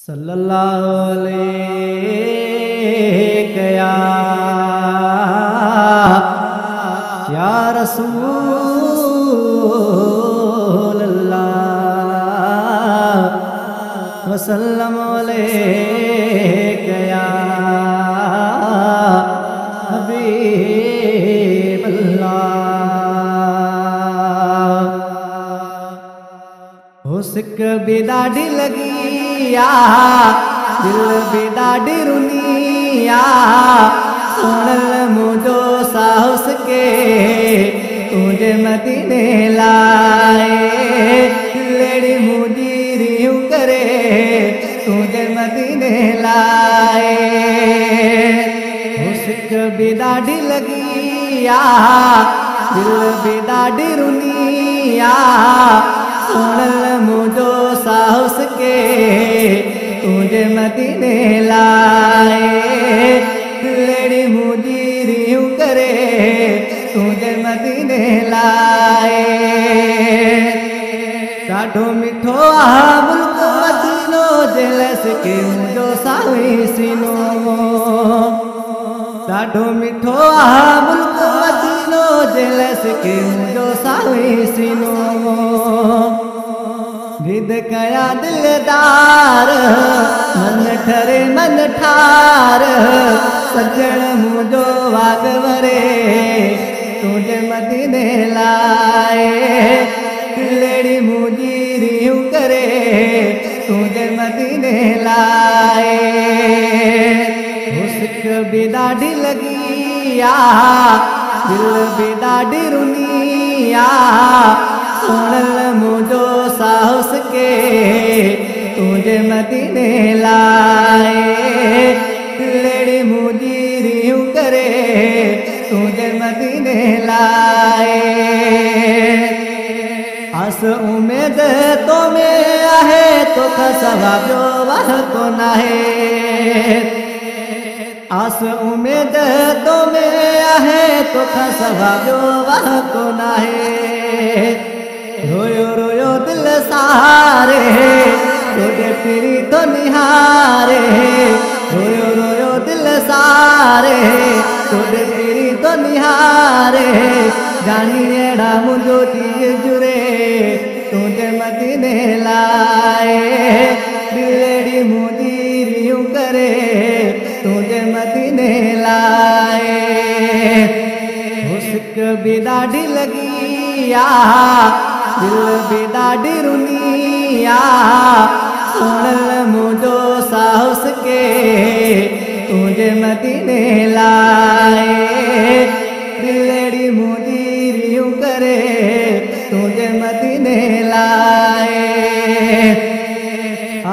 सल्लल्लाहु अलैहि या रसूल अल्लाह वसल्लम अलैहि या हबीब अल्लाह। हुस्क भी ॾाढी लगी दिल भी ॾाढी रुनिया सुनल मुझो साहस के तुझे मदीने लाए लेड़ी मुझी रियूं करे तुझे मदीने लाए। हुस्क भी ॾाढी लगी दिल भी ॾाढी रुनिया सुनल मुझो साहस के तुझे मदीने लाए लेड़ी मुझी रियूं करे तुझे मदीने लाए। ॾाढो मिठो मुल्क मदीनो जेलस के मुझो सावी सीनो ॾाढो मिठो मुल्क मदीनो जेलस के मुझो सावी सीनो। गिद कया दिलदार मन ठरे मन ठार सजण मुझो वागवरे तुझे मदीने लाए लेड़ी मुझी रियूं करे तुझे मदीने लाए। हुस्क भी ॾाढी लगी दिल भी ॾाढी रुनिया सुनल मुझो साहस के तुझे मदीने लाए लेड़ी मुझी रियूं करे तुझे मदीने लाए। आस उम्मीद तो में आहे तो खसवा जो वह को नाहे आस उम्मीद तो में आहे तो खसवा जो वह को नाहे। रोयो रोयो दिल सारे तुझे पीरी तो निहारे रोयो रोयो दिल सारे तुझे पीरी तो निहारे जानी एड़ा मुझो दिल जुरे तुझे मदीने लाए दिलेड़ी मुझी रियूं करे तुझे मदीने लाए। हुस्क भी ॾाढी लगी दिल भी ॾाढी रुनिया सुनल मुझो साहस के तुझे मदीने लाए दिलेड़ी मुझी रियूं करे तुझे मदीने लाए।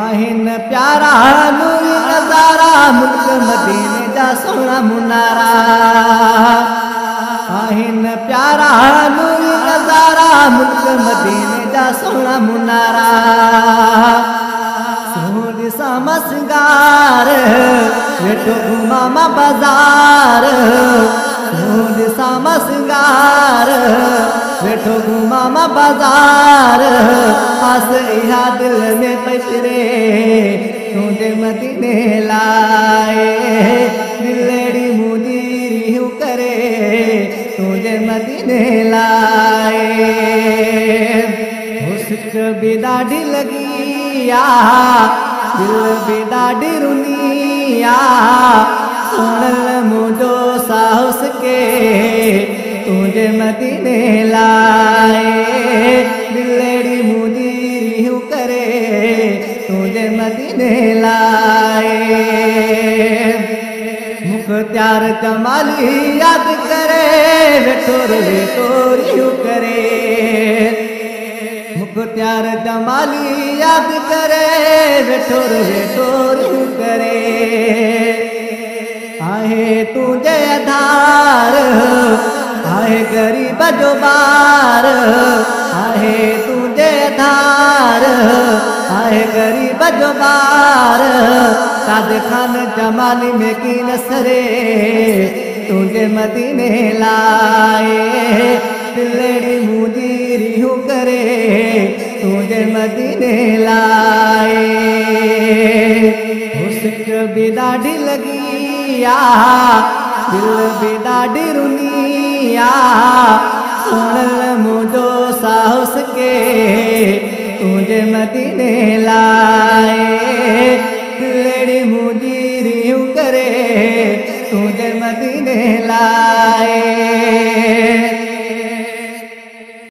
आहिन प्यारा नूरी नज़ारा मुल्क मदीने जा सोना मुनारा आहिन प्यारा नूरी नज़ारा मुल्क मदीने जा सोना मुनारा सोहनी सामा सिंगार वेठो घुमामा बाजार सोहनी सामा सिंगार वेठो घुमामा बाजार आस इहा दिल में पचरे तुझे मदीने लाए दिलेड़ी मुझी रियूं करे तुझे मदीने लाए। हुस्क भी ॾाढी लगी दिल भी ॾाढी रुनिया सुनल मुझो साहस के तुझे मदीने लाए दिलेड़ी मुझी रियूं करे तुझे मदीने लाए। मुख्तियार जमाली याद करे वेठोर वेठोरियूं करे मुख्तियार जमाली याद करे वेठोर वेठोरियूं करे आहे तुझे आधार आहे गरीब जो बार आहे तुझे आधार आहे गरीब जो बार साद खान जमाली में की नसरे तुझे मदीने लाए दिलेड़ी मुझी रियूं करे तुझे मदीने लाए। भी ॾाढी लगी आ, दिल भी ॾाढी रुनी आ, सुणल मुझो साहस के तुझे मदीने लाए, दिलड़ी मुझी रियूं करे तुझे मदीने लाए।